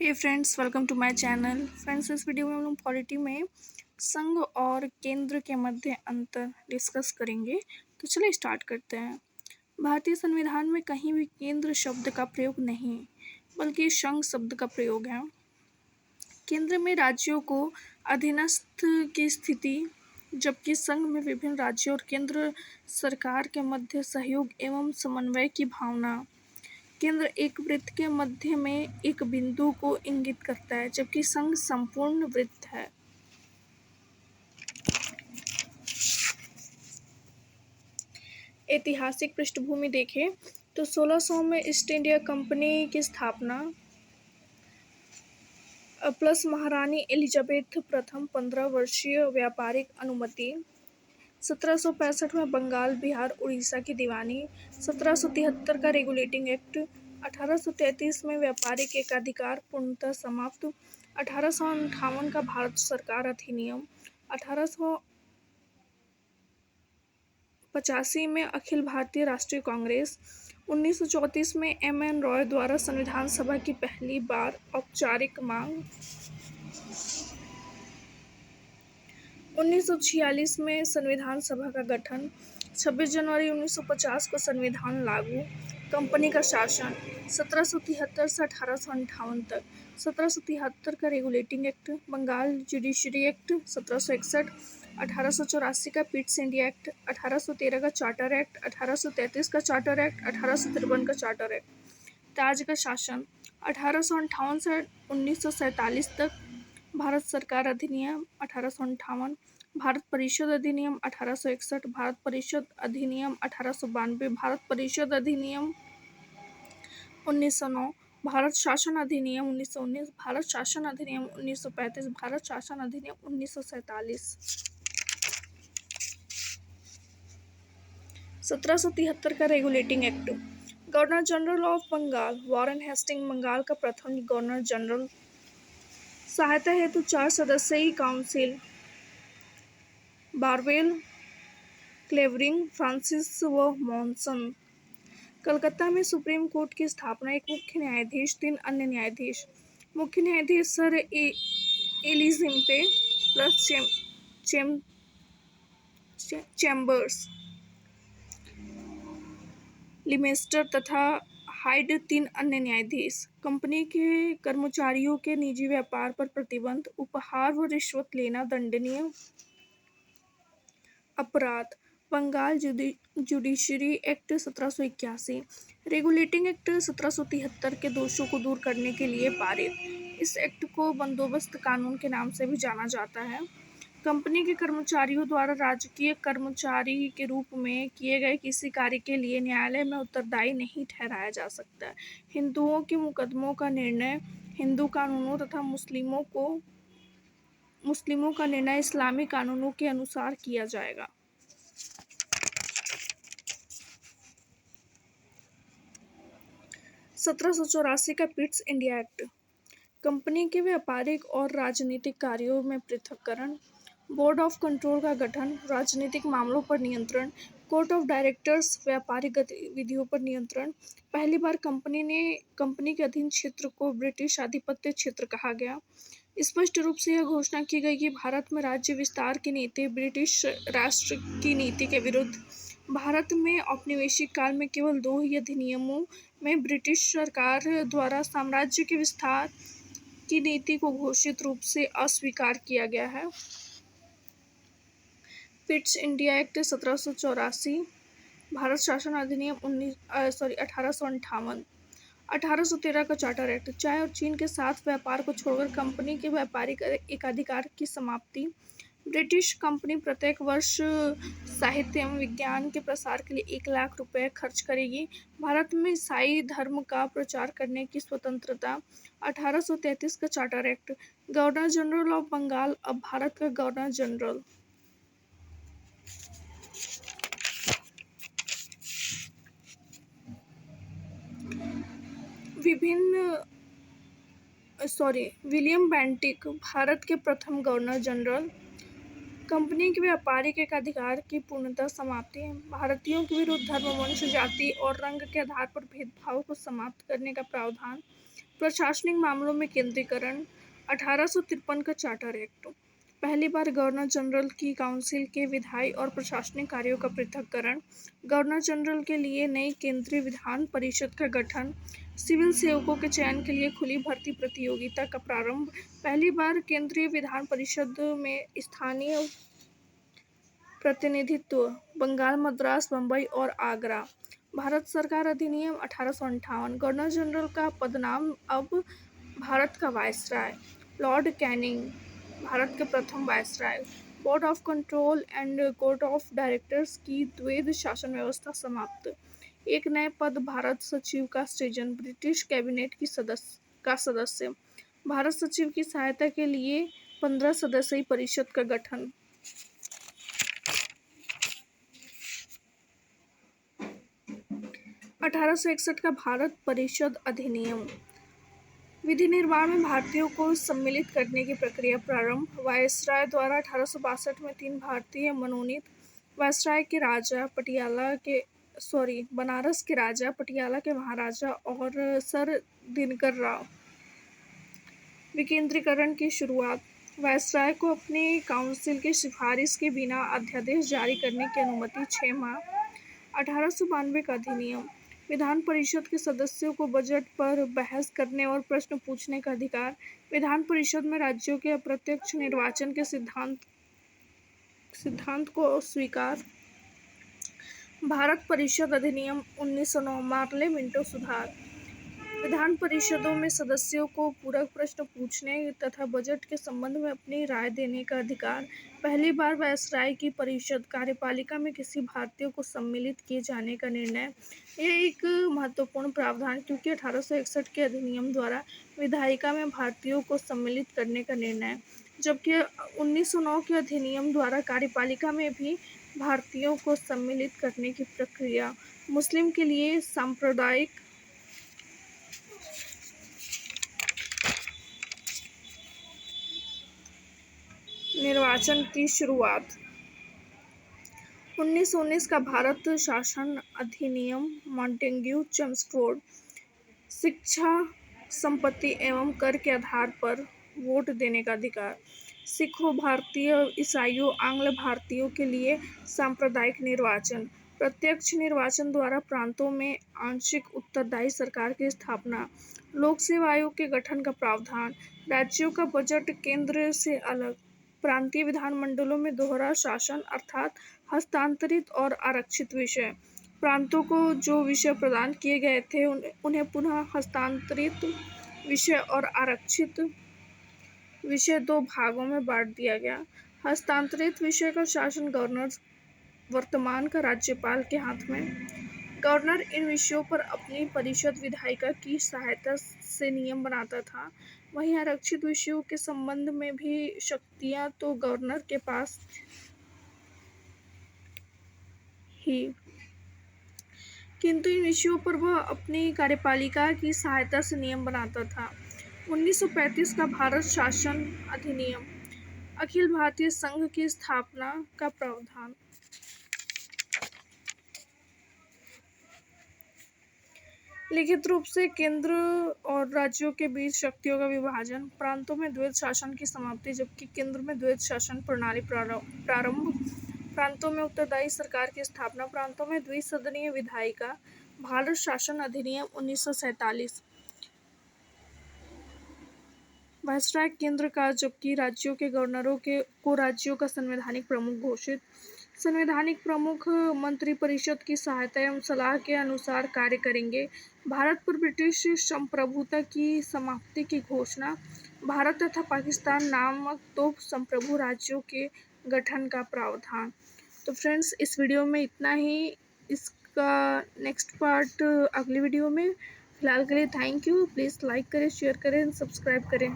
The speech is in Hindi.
Hey friends, welcome to my channel. Friends, इस वीडियो में हम लोग पॉलिटी में संघ और केंद्र के मध्य अंतर डिस्कस करेंगे। तो चलिए स्टार्ट करते हैं। भारतीय संविधान में कहीं भी केंद्र शब्द का प्रयोग नहीं, बल्कि संघ शब्द का प्रयोग है। केंद्र में राज्यों को अधीनस्थ की स्थिति, जबकि संघ में विभिन्न राज्यों और केंद्र सरकार के मध्य सहयोग एवं समन्वय की भावना। केंद्र एक वृत्त के मध्य में एक बिंदु को इंगित करता है, जबकि संघ संपूर्ण वृत्त है। ऐतिहासिक पृष्ठभूमि देखें तो 1600 में ईस्ट इंडिया कंपनी की स्थापना प्लस महारानी एलिजाबेथ प्रथम 15 वर्षीय व्यापारिक अनुमति, 1765 में बंगाल, बिहार, उड़ीसा की दीवानी, 1773 का रेगुलेटिंग एक्ट, 1833 में व्यापारिक एकाधिकार पूर्णतः समाप्त, 1858 का भारत सरकार अधिनियम, 1885 में अखिल भारतीय राष्ट्रीय कांग्रेस, 1934 में एम.एन. रॉय द्वारा संविधान सभा की पहली बार औपचारिक मांग, 1946 में संविधान सभा का गठन, 26 जनवरी 1950 को संविधान लागू, कंपनी का शासन 1773 से 1858 तक, 1773 का Regulating Act, Bengal Judiciary Act 1761, 1884 का पिट्स इंडिया एक्ट, 1813 का चार्टर एक्ट, 1833 का चार्टर एक्ट, 1853 का चार्टर एक्ट, ताज का शासन 1858 से 1947 तक, भारत सरकार अधिनियम 1858, भारत परिषद अधिनियम 1861, भारत परिषद अधिनियम 1892, भारत परिषद अधिनियम 1909, भारत शासन अधिनियम 1919, भारत शासन अधिनियम 1935, भारत शासन अधिनियम 1947। 1773 का Regulating Act, Governor General of Bengal Warren Hasting Bengal का प्रथम गवर्नर जनरल, सहायता हेतु 4 सदस्यीय काउंसिल, बारवेल, क्लेवरिंग, फ्रांसिस व मॉनसन। कलकत्ता में सुप्रीम कोर्ट की स्थापना, एक मुख्य न्यायाधीश, 3 अन्य न्यायाधीश, मुख्य न्यायाधीश सर एलिजिम्पे प्लस चैम्बर्स, लिमेस्टर तथा हाइड, 3 अन्य न्यायाधीश। कंपनी के कर्मचारियों के निजी व्यापार पर प्रतिबंध, उपहार व रिश्वत लेना दंडनीय अपराध, Bengal Judiciary Act 1781, Regulating Act 1773 के दोषों को दूर करने के लिए पारित। इस एक्ट को बंदोबस्त कानून के नाम से भी जाना जाता है। कंपनी के कर्मचारियों द्वारा राजकीय कर्मचारी के रूप में किए गए किसी कार्य के लिए न्यायालय में उत्तरदायी नहीं ठहराया जा सकता। हिंदुओं के मुकदमों का निर्णय हिंदू कानूनों तथा मुस्लिमों का निर्णय इस्लामी कानूनों के अनुसार किया जाएगा। (1784) का पिट्स इंडिया एक्ट, कंपनी के व्यापारिक और राजनीतिक कार्यों में पृथक्करण, बोर्ड ऑफ कंट्रोल का गठन, राजनीतिक मामलों पर नियंत्रण, कोर्ट ऑफ डायरेक्टर्स, व्यापारिक गतिविधियों पर नियंत्रण। पहली बार कंपनी के अधीन क्षेत्र को ब्रिटिश आधिपत्य क्षेत्र कहा गया। स्पष्ट रूप से यह घोषणा की गई कि भारत में राज्य विस्तार की नीति ब्रिटिश राष्ट्र की नीति के विरुद्ध। भारत में औपनिवेशिक काल में केवल 2 ही अधिनियमों में ब्रिटिश सरकार द्वारा साम्राज्य के विस्तार की नीति को घोषित रूप से अस्वीकार किया गया है। पिट्स इंडिया एक्ट 1784, भारत शासन अधिनियम 1858, 1813 का चार्टर एक्ट, चाय और चीन के साथ व्यापार को छोड़कर कंपनी के व्यापारिक एकाधिकार की समाप्ति। ब्रिटिश कंपनी प्रत्येक वर्ष साहित्य एवं विज्ञान के प्रसार के लिए 1 लाख रुपए खर्च करेगी। भारत में ईसाई धर्म का प्रचार करने की स्वतंत्रता। 1833 का Charter Act, Governor General of Bengal अब भारत का Governor General. William Bentinck Bharat के प्रथम गवर्नर जनरल। कंपनी के व्यापारिक एकाधिकार की पूर्णतः समाप्ति, भारतीयों के विरुद्ध धर्म, वंश, जाति और रंग के आधार पर भेदभाव को समाप्त करने का प्रावधान, प्रशासनिक मामलों में केंद्रीकरण। 1853 का चार्टर एक्ट। पहली बार गवर्नर जनरल की काउंसिल के विधायी और प्रशासनिक कार्यों का पृथक्करण। गवर्नर जनरल के लिए नई केंद्रीय विधान परिषद का गठन। सिविल सेवकों के चयन के लिए खुली भर्ती प्रतियोगिता का प्रारंभ। पहली बार केंद्रीय विधान परिषद में स्थानीय प्रतिनिधित्व। बंगाल, मद्रास, बम्बई और आगरा। भारत सरकार अधिनियम 1858। गवर्नर जनरल का पदनाम अब भारत का वायसराय। लॉर्ड कैनिंग भारत के प्रथम viceroy. Board of control and court of directors की द्वैध शासन व्यवस्था समाप्त। एक नए पद भारत सचिव का सृजन। ब्रिटिश कैबिनेट का सदस्य। भारत सचिव की सहायता के लिए 15 सदस्यीय परिषद का गठन। 1861 का भारत परिषद अधिनियम। विधि निर्माण में भारतीयों को सम्मिलित करने की प्रक्रिया प्रारंभ। वायसराय द्वारा 1862 में 3 भारतीय मनोनीत। वायसराय के राजा बनारस के राजा, पटियाला के महाराजा और सर दिनकर राव। विकेंद्रीकरण की शुरुआत। वायसराय को अपनी काउंसिल की सिफारिश के बिना अध्यादेश जारी करने की अनुमति 6 माह। 1892 का अधिनियम। विधान परिषद के सदस्यों को बजट पर बहस करने और प्रश्न पूछने का अधिकार। विधान परिषद में राज्यों के अप्रत्यक्ष निर्वाचन के सिद्धांत को स्वीकार। भारत परिषद अधिनियम 1909। मार्ले मिंटो सुधार। विधान परिषदों में सदस्यों को पूरक प्रश्न पूछने तथा बजट के संबंध में अपनी राय देने का अधिकार। पहली बार वायसराय की परिषद कार्यपालिका में किसी भारतीय को सम्मिलित किए जाने का निर्णय। यह एक महत्वपूर्ण प्रावधान क्योंकि 1861 के अधिनियम द्वारा विधायिका में भारतीयों को सम्मिलित करने का निर्णय, जबकि 1909 के अधिनियम द्वारा कार्यपालिका में भी भारतीयों को सम्मिलित करने की प्रक्रिया। मुस्लिम के लिए सांप्रदायिक निर्वाचन की शुरुआत। 1919 का भारत शासन अधिनियम। Montagu Chelmsford. शिक्षा, संपत्ति एवं कर के आधार पर वोट देने का अधिकार। सिखों, भारतीय ईसाइयों, आंग्ल भारतीयों के लिए सांप्रदायिक निर्वाचन। प्रत्यक्ष निर्वाचन द्वारा प्रांतों में आंशिक उत्तरदायी सरकार की स्थापना। लोक सेवा आयोग के गठन का प्रावधान। राज्यों का बजट केंद्र से अलग। प्रांतीय विधानमंडलों में दोहरा शासन अर्थात हस्तांतरित और आरक्षित विषय। प्रांतों को जो विषय प्रदान किए गए थे उन्हें पुनः हस्तांतरित विषय और आरक्षित विषय 2 भागों में बांट दिया गया। हस्तांतरित विषय का शासन गवर्नर, वर्तमान का राज्यपाल के हाथ में। गवर्नर इन विषयों पर अपनी परिषद विधायिका की सहायता से नियम बनाता था। वहीं आरक्षित विषयों के संबंध में भी शक्तियां तो गवर्नर के पास ही, किंतु इन विषयों पर वह अपनी कार्यपालिका की सहायता से नियम बनाता था। 1935 का भारत शासन अधिनियम। अखिल भारतीय संघ की स्थापना का प्रावधान। लिखित रूप से केंद्र और राज्यों के बीच शक्तियों का विभाजन। प्रांतों में द्वैध शासन की समाप्ति जबकि केंद्र में द्वैध शासन प्रणाली प्रारंभ। प्रांतों में उत्तरदायी सरकार की स्थापना। प्रांतों में द्विसदनीय विधायिका। भारत शासन अधिनियम 1947। वायसराय केंद्र का जबकि राज्यों के गवर्नरों को राज्यों का संवैधानिक प्रमुख घोषित। संवैधानिक प्रमुख मंत्रिपरिषद की सहायता एवं सलाह के अनुसार कार्य करेंगे। भारत पर ब्रिटिश संप्रभुता की समाप्ति की घोषणा। भारत तथा पाकिस्तान नामक 2 संप्रभु राज्यों के गठन का प्रावधान। तो फ्रेंड्स, इस वीडियो में इतना ही। इसका नेक्स्ट पार्ट अगली वीडियो में। फिलहाल के लिए थैंक यू। प्लीज़ लाइक करें, शेयर करें, सब्सक्राइब करें।